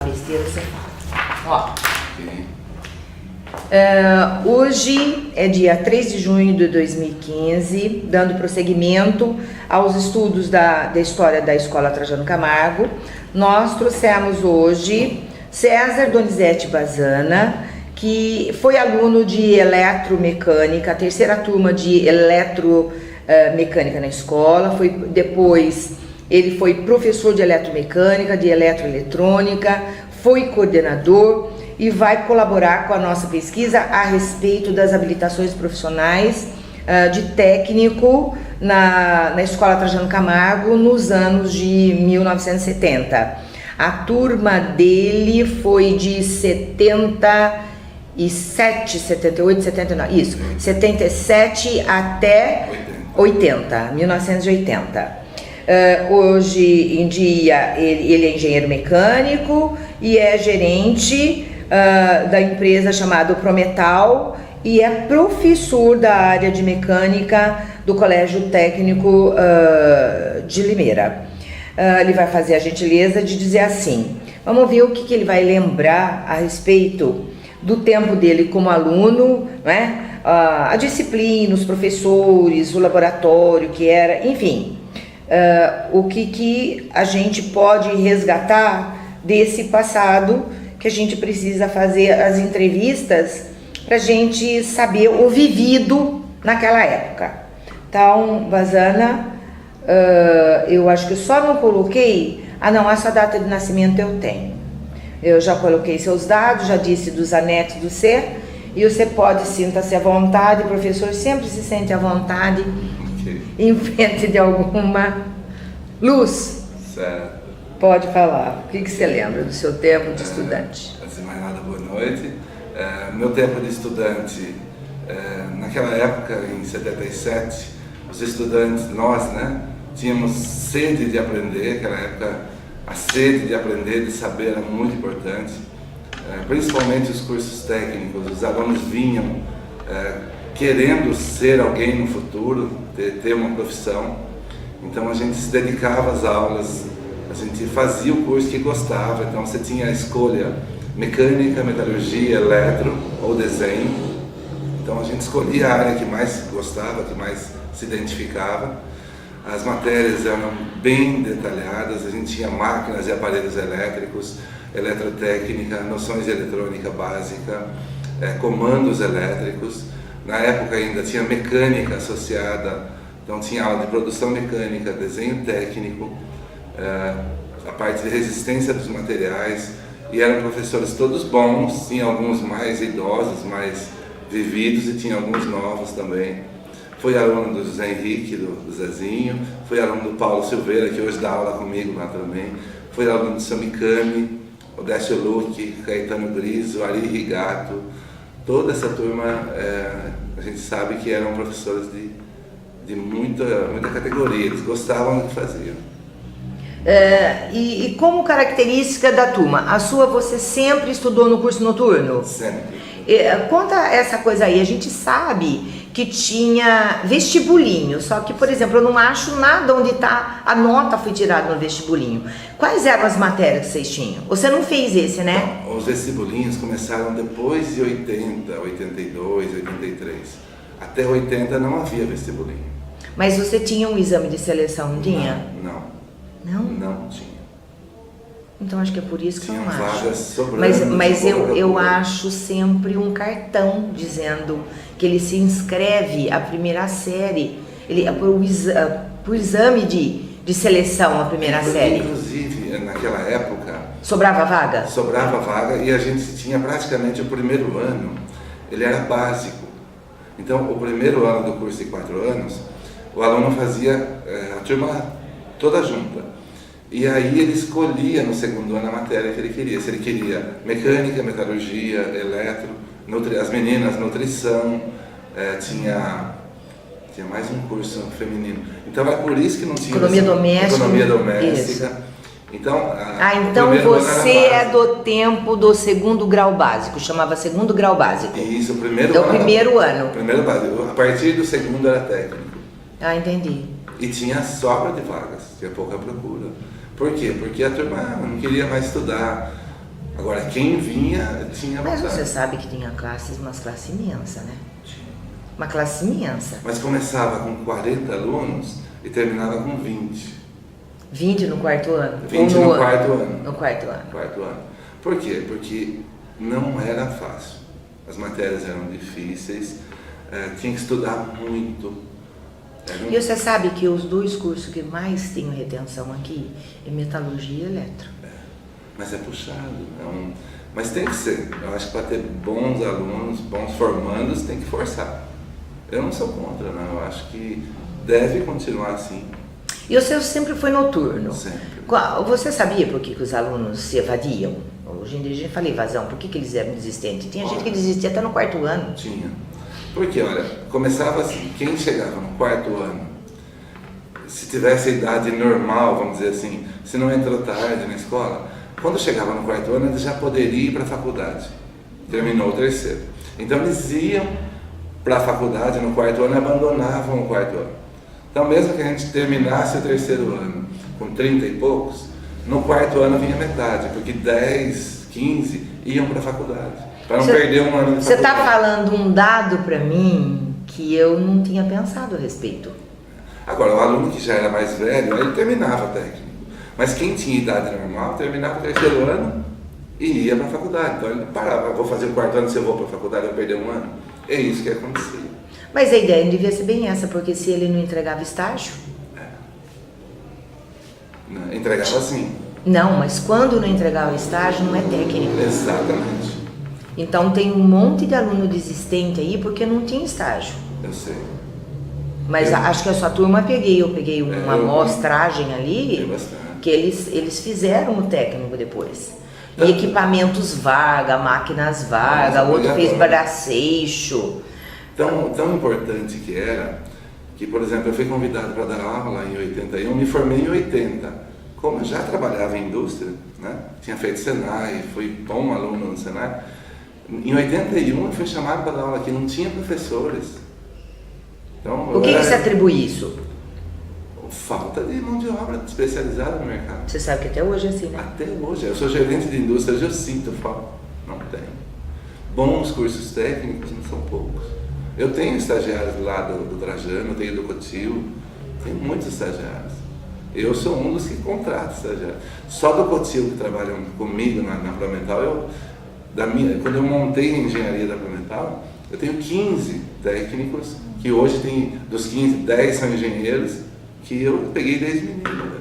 Besteira você fala. Hoje é dia 3 de junho de 2015, dando prosseguimento aos estudos da história da Escola Trajano Camargo. Nós trouxemos hoje César Donizete Bazana, que foi aluno de eletromecânica, a terceira turma de eletromecânica na escola. Depois ele foi professor de eletromecânica, de eletroeletrônica, foi coordenador e vai colaborar com a nossa pesquisa a respeito das habilitações profissionais de técnico na Escola Trajano Camargo nos anos de 1970. A turma dele foi de 77, 78, 79, isso, 77 até 80, 1980. Hoje em dia ele é engenheiro mecânico e é gerente da empresa chamada Prometal e é professor da área de mecânica do Colégio Técnico de Limeira. Ele vai fazer a gentileza de dizer assim, vamos ver o que ele vai lembrar a respeito do tempo dele como aluno, né? A disciplina, os professores, o laboratório que era, enfim, o que a gente pode resgatar desse passado, que a gente precisa fazer as entrevistas para a gente saber o vivido naquela época. Então, Bazana, eu acho que eu só não coloquei, essa data de nascimento eu tenho. Eu já coloquei seus dados, já disse dos anexos do ser, e você pode, sinta-se à vontade, o professor sempre se sente à vontade, em frente de alguma luz. Certo. Pode falar. O que você lembra do seu tempo de estudante? Antes de mais nada, boa noite. Meu tempo de estudante, naquela época, em 77, os estudantes, nós, né, tínhamos sede de aprender. Naquela época, a sede de aprender, de saber era muito importante. Principalmente os cursos técnicos, os alunos vinham querendo ser alguém no futuro, ter uma profissão. Então a gente se dedicava às aulas, a gente fazia o curso que gostava. Então você tinha a escolha mecânica, metalurgia, eletro ou desenho. Então a gente escolhia a área que mais gostava, que mais se identificava. As matérias eram bem detalhadas, a gente tinha máquinas e aparelhos elétricos, eletrotécnica, noções de eletrônica básica, comandos elétricos. Na época ainda tinha mecânica associada, então tinha aula de produção mecânica, desenho técnico, a parte de resistência dos materiais, e eram professores todos bons, tinha alguns mais idosos, mais vividos, e tinha alguns novos também. Fui aluno do José Henrique, do Zezinho, fui aluno do Paulo Silveira, que hoje dá aula comigo lá também, fui aluno do Samicami, Odécio Luque, Caetano Griso, Ari Rigato. Toda essa turma, a gente sabe que eram professores de muita categoria, eles gostavam do que faziam. E como característica da turma, a sua você sempre estudou no curso noturno? Sempre. Conta essa coisa aí, a gente sabe que tinha vestibulinho, só que, por exemplo, eu não acho nada onde está a nota foi tirada no vestibulinho. Quais eram as matérias que vocês tinham? Você não fez esse, né? Não, os vestibulinhos começaram depois de 80, 82, 83. Até 80 não havia vestibulinho. Mas você tinha um exame de seleção, não tinha? Não. Não? Não tinha. Então acho que é por isso que eu não vagas acho. sobrando, Mas eu acho sempre um cartão dizendo que ele se inscreve a primeira série, pro exame de seleção a primeira série. Inclusive, naquela época... Sobrava vaga? Sobrava vaga, e a gente tinha praticamente o primeiro ano, ele era básico. Então, o primeiro ano do curso de 4 anos, o aluno fazia a turma toda junta. E aí ele escolhia no segundo ano a matéria que ele queria. Se ele queria mecânica, metalurgia, eletro, as meninas, nutrição, tinha mais um curso feminino. Então é por isso que não tinha... Economia doméstica. Economia doméstica. Isso. Então, então você é do tempo do segundo grau básico, chamava segundo grau básico. Isso, o primeiro ano. O primeiro básico. A partir do segundo era técnico. Entendi. E tinha sobra de vagas, tinha pouca procura. Por quê? Porque a turma não queria mais estudar. quem vinha tinha Mas vontade. você sabe que tinha umas classes imensas, né? Uma classe imensa. Mas começava com 40 alunos e terminava com 20. 20 no quarto ano? 20 Ou no quarto ano. No quarto ano. Quarto ano. Por quê? Porque não era fácil. As matérias eram difíceis, tinha que estudar muito. E você sabe que os 2 cursos que mais tenho retenção aqui é metalurgia e eletro. Mas é puxado. Mas tem que ser. Eu acho que para ter bons alunos, bons formandos, tem que forçar. Eu não sou contra, não. Eu acho que deve continuar assim. E o seu sempre foi noturno? Sempre. Você sabia por que os alunos se evadiam? Hoje em dia a gente fala evasão, por que eles eram desistentes? Tinha gente que desistia até no quarto ano. Tinha. Porque, olha, começava assim, quem chegava no quarto ano, se tivesse a idade normal, vamos dizer assim, se não entrou tarde na escola, quando chegava no quarto ano, ele já poderia ir para a faculdade. Terminou o terceiro. Então eles iam para a faculdade no quarto ano e abandonavam o quarto ano. Então mesmo que a gente terminasse o terceiro ano com 30 e poucos, no quarto ano vinha metade, porque 10, 15 iam para a faculdade. Para não perder um ano de faculdade. Você está falando um dado para mim que eu não tinha pensado a respeito. Agora, o aluno que já era mais velho, ele terminava o técnico. Mas quem tinha idade normal, terminava o terceiro ano e ia para a faculdade. Então ele parava, vou fazer o quarto ano, se eu vou para a faculdade, eu vou perder um ano. É isso que acontecia. Mas a ideia não devia ser bem essa, porque se ele não entregava estágio... Entregava sim. Não, mas quando não entregava estágio, não é técnico. Exatamente. Então tem um monte de aluno desistente aí porque não tinha estágio. Eu sei. Mas acho que a sua turma eu peguei uma amostragem ali, que eles fizeram o técnico depois. E equipamentos vaga, máquinas vaga, outro fez braceixo. Tão importante que era, que por exemplo, eu fui convidado para dar aula em 81, me formei em 80. Como eu já trabalhava em indústria, né? Tinha feito Senai, fui bom aluno no Senai, em 81 eu fui chamado para dar aula aqui, não tinha professores. Então, O que se atribui isso? Falta de mão de obra especializada no mercado. Você sabe que até hoje é assim, né? Até hoje. Eu sou gerente de indústria, hoje eu sinto falta. Não tenho. Bons cursos técnicos não são poucos. Eu tenho estagiários lá do Trajano, eu tenho do Cotil, tenho muitos estagiários. Eu sou um dos que contrato estagiários. Só do Cotil que trabalham comigo na Promental, quando eu montei a engenharia da Promental, eu tenho 15 técnicos, que hoje tem, dos 15, 10 são engenheiros, que eu peguei desde menino.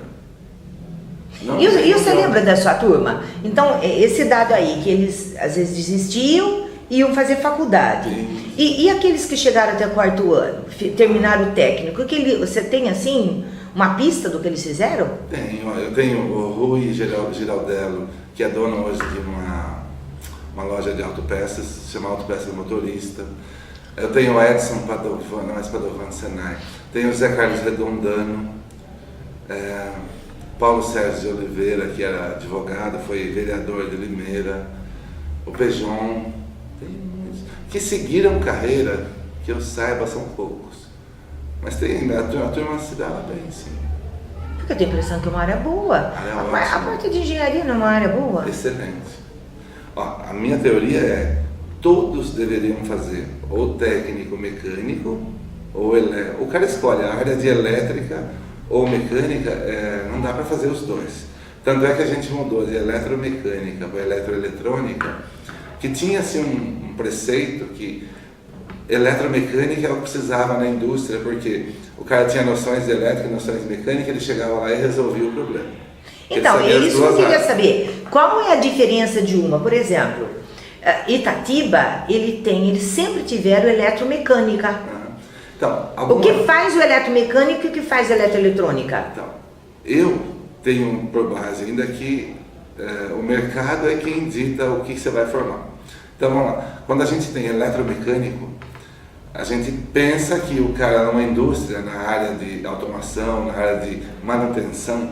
E você lembra da sua turma? Então, esse dado aí, que eles às vezes desistiam e iam fazer faculdade. E aqueles que chegaram até o quarto ano, terminaram o técnico, você tem assim uma pista do que eles fizeram? Tenho. Eu tenho o Rui Giraldello, que é dono hoje de uma loja de autopeças, se chama Autopeças Motorista. Eu tenho o Edson Padovano, não é Padovano, Senai. Tenho o Zé Carlos Redondano, Paulo Sérgio de Oliveira, que era advogado, foi vereador de Limeira, o Pejon. Tem muitos. Que seguiram carreira, que eu saiba, são poucos. Mas a turma se dava bem, sim. Porque eu tenho a impressão que é uma área boa. A parte de engenharia não é uma área boa? Excelente. Ó, a minha teoria é: todos deveriam fazer ou técnico mecânico, ou elétrico. O cara escolhe a área de elétrica ou mecânica, não dá para fazer os dois. Tanto é que a gente mudou de eletromecânica para eletroeletrônica, que tinha assim um preceito que eletromecânica é o que precisava na indústria, porque o cara tinha noções de elétrica e noções de mecânica, ele chegava lá e resolvia o problema. Então, isso eu queria saber. Qual é a diferença de uma? Por exemplo, Itatiba, eles sempre tiveram eletromecânica. Então, O que faz o eletromecânico e o que faz a eletroeletrônica? Então, eu tenho por base ainda que o mercado é quem dita o que você vai formar. Então, vamos lá. Quando a gente tem eletromecânico, a gente pensa que o cara numa indústria, na área de automação, na área de manutenção,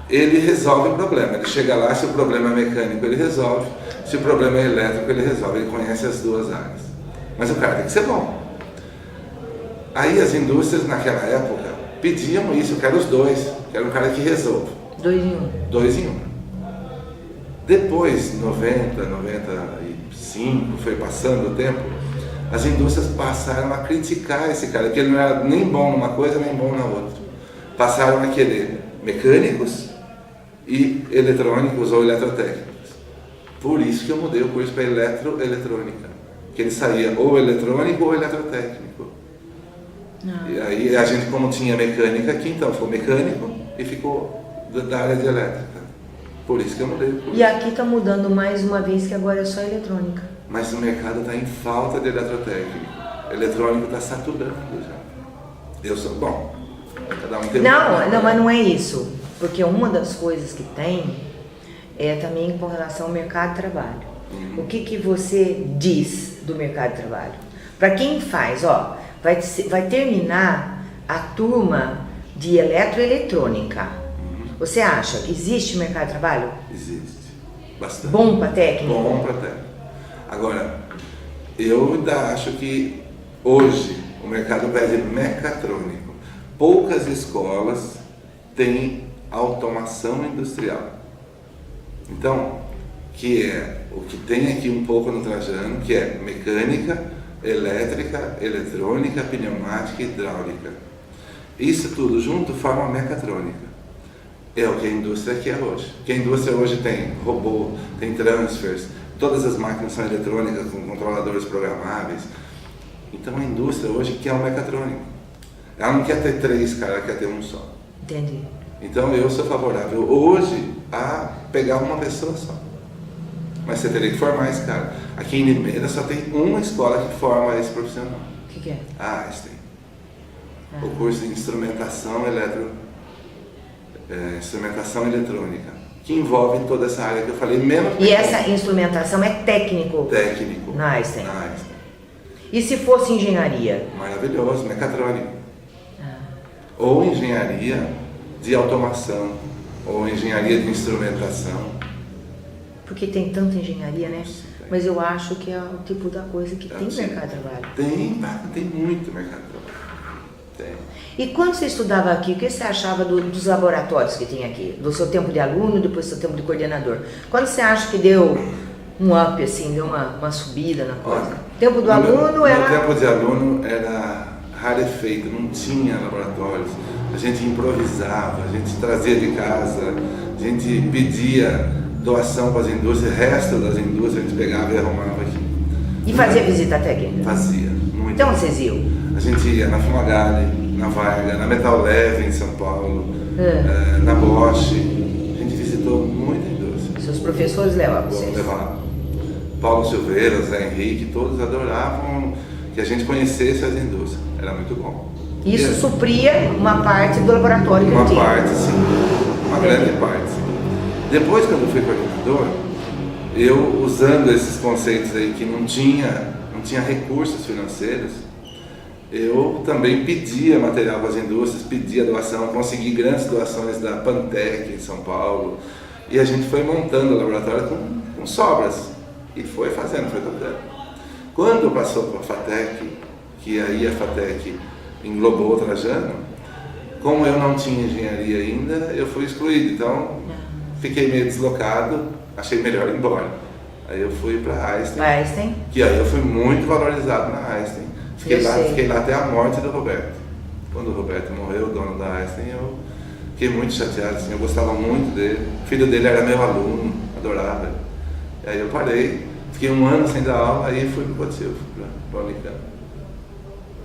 ele resolve o problema. Ele chega lá, se o problema é mecânico, ele resolve. Se o problema é elétrico, ele resolve. Ele conhece as duas áreas. Mas o cara tem que ser bom. Aí as indústrias, naquela época, pediam isso. Eu quero os dois. Quero um cara que resolve. 2 em 1. 2 em 1. Depois, 90, 95, foi passando o tempo, as indústrias passaram a criticar esse cara, porque ele não era nem bom numa coisa, nem bom na outra. Passaram a querer mecânicos e eletrônicos ou eletrotécnicos. Por isso que eu mudei o curso para eletroeletrônica, que ele saía ou eletrônico ou eletrotécnico. E aí a gente, como tinha mecânica aqui, então ficou mecânico e ficou da área de elétrica. Por isso que eu mudei o curso. E aqui está mudando mais uma vez, que agora é só eletrônica. Mas o mercado está em falta de eletrotécnico. Eletrônico está saturando já. Eu sou bom. Cada um tem Não, mas não é isso. Porque uma das coisas que tem é também com relação ao mercado de trabalho. O que você diz do mercado de trabalho? Para quem faz, ó, vai terminar a turma de eletroeletrônica. Você acha que existe mercado de trabalho? Existe. Bastante. Bom para técnico? Bom para técnico. Agora, eu ainda acho que hoje o mercado pede mecatrônico. Poucas escolas têm automação industrial. Então, que é o que tem aqui um pouco no Trajano, que é mecânica, elétrica, eletrônica, pneumática e hidráulica. Isso tudo junto forma mecatrônica. É o que a indústria quer hoje. Porque a indústria hoje tem robô, tem transfers, todas as máquinas são eletrônicas com controladores programáveis. Então a indústria hoje quer um mecatrônico. Ela não quer ter 3 caras, ela quer ter um só. Entendi. Então eu sou favorável hoje a pegar uma pessoa só. Mas você teria que formar esse cara. Aqui em Limeira só tem uma escola que forma esse profissional. O que é? A Einstein. O curso de instrumentação instrumentação eletrônica, que envolve toda essa área que eu falei, menos. E essa instrumentação é técnico? Técnico. Na Einstein. Na Einstein. E se fosse engenharia? Maravilhoso, mecatrônico. Ou engenharia de automação, ou engenharia de instrumentação. Porque tem tanta engenharia, né? Mas eu acho que é o tipo da coisa que tem sim. mercado de trabalho. Tem muito mercado de trabalho. Tem. E quando você estudava aqui, o que você achava dos laboratórios que tem aqui? Do seu tempo de aluno, depois do seu tempo de coordenador? Quando você acha que deu um up, assim, deu uma subida na coisa? Olha, Tempo do aluno era... Meu tempo de aluno era rarefeito, não tinha laboratórios. A gente improvisava, a gente trazia de casa, a gente pedia doação para as indústrias, o resto das indústrias a gente pegava e arrumava aqui. E fazia visita técnica? Fazia, muito. Então vocês iam? A gente ia na Fumagalli, na Varga, na Metal Leve em São Paulo, na Bosch. A gente visitou muita indústria. Seus professores levavam vocês? Levavam. Paulo Silveira, Zé Henrique, todos adoravam que a gente conhecesse as indústrias. Era muito bom. Isso supria uma parte do laboratório que eu tinha? Uma parte, sim. Uma grande parte, sim. Depois, quando eu fui coordenador, eu, usando esses conceitos aí que não tinha recursos financeiros, eu também pedia material para as indústrias, pedia doação, consegui grandes doações da Pantec em São Paulo, e a gente foi montando o laboratório com sobras, e foi fazendo, foi tocando. Quando passou para a FATEC, que aí a FATEC englobou o Trajano, como eu não tinha engenharia ainda, eu fui excluído, então fiquei meio deslocado, achei melhor ir embora. Aí eu fui para a Einstein, que aí eu fui muito valorizado na Einstein. Fiquei lá até a morte do Roberto. Quando o Roberto morreu, o dono da Einstein, eu fiquei muito chateado, assim, eu gostava muito dele. O filho dele era meu aluno, adorava. E aí eu parei, fiquei 1 ano sem dar aula, aí fui para o Cotil, para a Unicamp.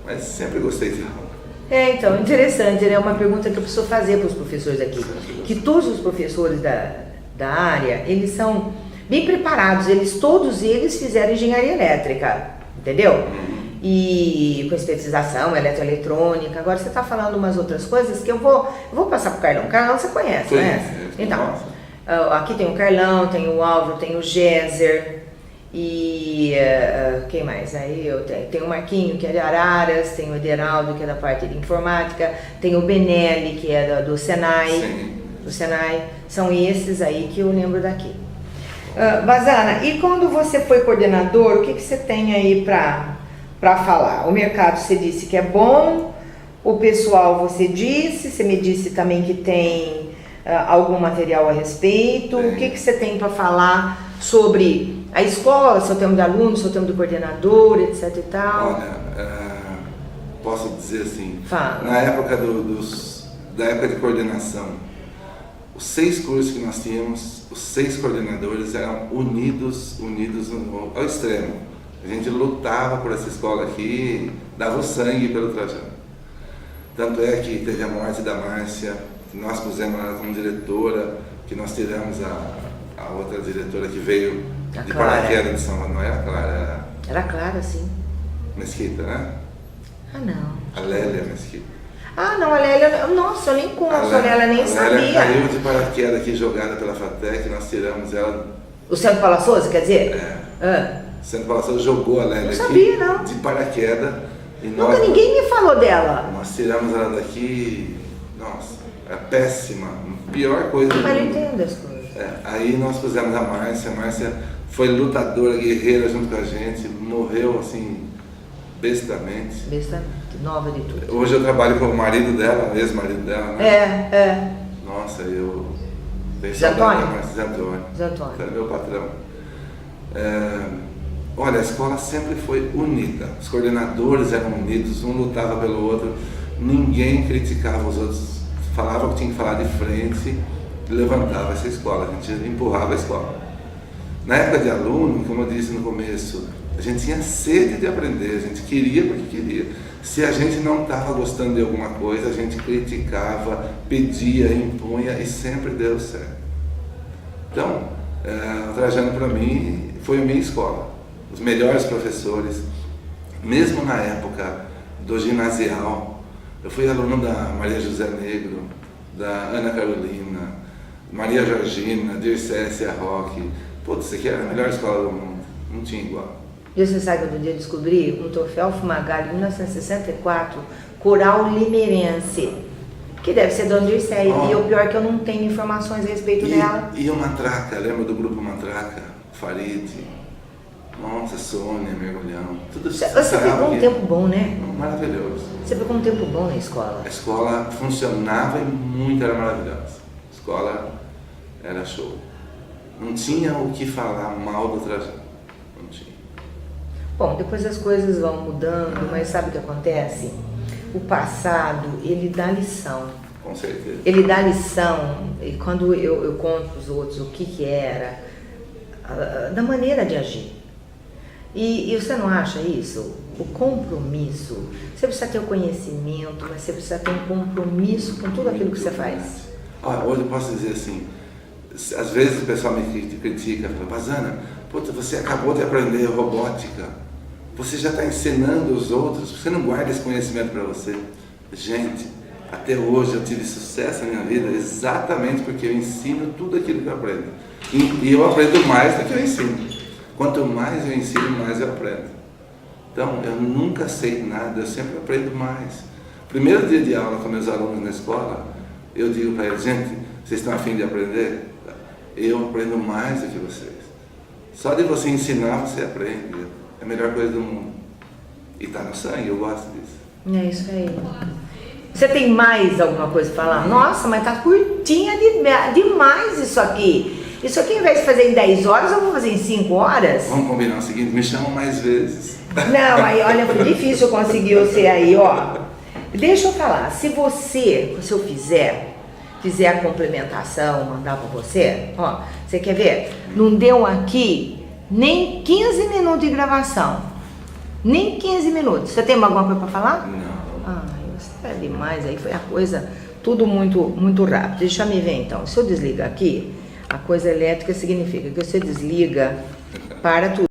Mas sempre gostei de aula. Então, interessante, né? Uma pergunta que eu preciso fazer para os professores aqui. Que todos os professores da área, eles são bem preparados, todos eles fizeram engenharia elétrica, entendeu? E com especialização, eletroeletrônica. Agora você está falando umas outras coisas que eu vou passar para o Carlão. Carlão você conhece, né? Então, aqui tem o Carlão, tem o Álvaro, tem o Géser e quem mais? Aí eu tenho o Marquinho, que é de Araras, tem o Ederaldo, que é da parte de informática, tem o Benelli, que é do Senai. Sim. Do Senai. São esses aí que eu lembro daqui. Bazana, e quando você foi coordenador, o que você tem aí para falar? O mercado você disse que é bom, o pessoal você me disse também que tem algum material a respeito? O que você tem para falar sobre a escola, seu termo de aluno, seu termo de coordenador, etc e tal? Olha, posso dizer assim, Fala. na época da época de coordenação, os 6 cursos que nós tínhamos, os 6 coordenadores eram unidos ao extremo. A gente lutava por essa escola aqui, dava o sangue pelo Trajano. Tanto é que teve a morte da Márcia, que nós pusemos ela como diretora, que nós tiramos a outra diretora que veio de paraquedas de São Manuel, a Clara. Era Clara, sim. Mesquita, né? Ah, não. A Lélia Mesquita. Ah, não, a Lélia, nossa, eu nem conheço a Lélia, nem sabia. A Lélia caiu de paraquedas aqui, jogada pela FATEC, nós tiramos ela. O Centro Paula Souza, quer dizer? É. O Centro Paula Souza jogou a Lélia aqui. Não sabia, não. De paraquedas. E Nunca ninguém me falou dela. Nós tiramos ela daqui, nossa, é péssima, pior coisa do mundo. Mas eu entendo as coisas. Aí nós pusemos a Márcia foi lutadora, guerreira junto com a gente, morreu assim, bestamente. Bestamente, nova de tudo. Hoje eu trabalho com o marido dela, o ex-marido dela, né? Nossa, eu... Zé Antônio? Zé Antônio. Zé Antônio. Era meu patrão. Olha, a escola sempre foi unida, os coordenadores eram unidos, um lutava pelo outro, ninguém criticava os outros, falava o que tinha que falar de frente e levantava essa escola, a gente empurrava a escola. Na época de aluno, como eu disse no começo, a gente tinha sede de aprender, a gente queria porque queria. Se a gente não estava gostando de alguma coisa, a gente criticava, pedia, impunha e sempre deu certo. Então, o Trajano para mim foi a minha escola. Os melhores professores, mesmo na época do ginasial, eu fui aluno da Maria José Negro, da Ana Carolina, Maria Georgina, Dircécia Roque. Putz, isso aqui era a melhor escola do mundo, não tinha igual. E você sabe que outro dia eu descobri um troféu Fumagalli, 1964, Coral Limeirense, que deve ser da Dircéia. E o pior é que eu não tenho informações a respeito dela. E o Matraca, lembra do grupo Matraca? Farid, nossa, Sônia, Mergulhão, tudo isso. Você pegou um tempo bom, né? Maravilhoso. Você pegou um tempo bom na escola. A escola funcionava e muito era maravilhosa. A escola era show. Não tinha o que falar mal do Trajano. Não tinha. Bom, depois as coisas vão mudando, mas sabe o que acontece? O passado, ele dá lição. Com certeza. Ele dá lição, e quando eu conto para os outros o que era, da maneira de agir. E você não acha isso? O compromisso. Você precisa ter o conhecimento, mas você precisa ter um compromisso com tudo aquilo que você faz. Olha, hoje eu posso dizer assim, às vezes o pessoal me critica, fala, Pazana, puta, você acabou de aprender robótica, você já está ensinando os outros, você não guarda esse conhecimento para você. Gente, até hoje eu tive sucesso na minha vida exatamente porque eu ensino tudo aquilo que eu aprendo. E eu aprendo mais do que eu ensino. Quanto mais eu ensino, mais eu aprendo. Então, eu nunca sei nada, eu sempre aprendo mais. Primeiro dia de aula com meus alunos na escola, eu digo para eles, gente, vocês estão a fim de aprender? Eu aprendo mais do que vocês. Só de você ensinar, você aprende. É a melhor coisa do mundo. E está no sangue, eu gosto disso. É isso aí. Você tem mais alguma coisa para falar? Nossa, mas tá curtinha demais isso aqui. Isso aqui, ao invés de fazer em 10 horas, eu vou fazer em 5 horas. Vamos combinar o seguinte, me chamam mais vezes. Não, aí olha, foi difícil eu conseguir você aí, ó. Deixa eu falar, se eu fizer a complementação, mandar para você, ó, você quer ver? Não deu aqui nem 15 minutos de gravação. Nem 15 minutos. Você tem alguma coisa para falar? Não. Ah, você é demais, aí foi a coisa, tudo muito rápido. Deixa eu me ver então. Se eu desligar aqui, a coisa elétrica significa que você desliga para tudo.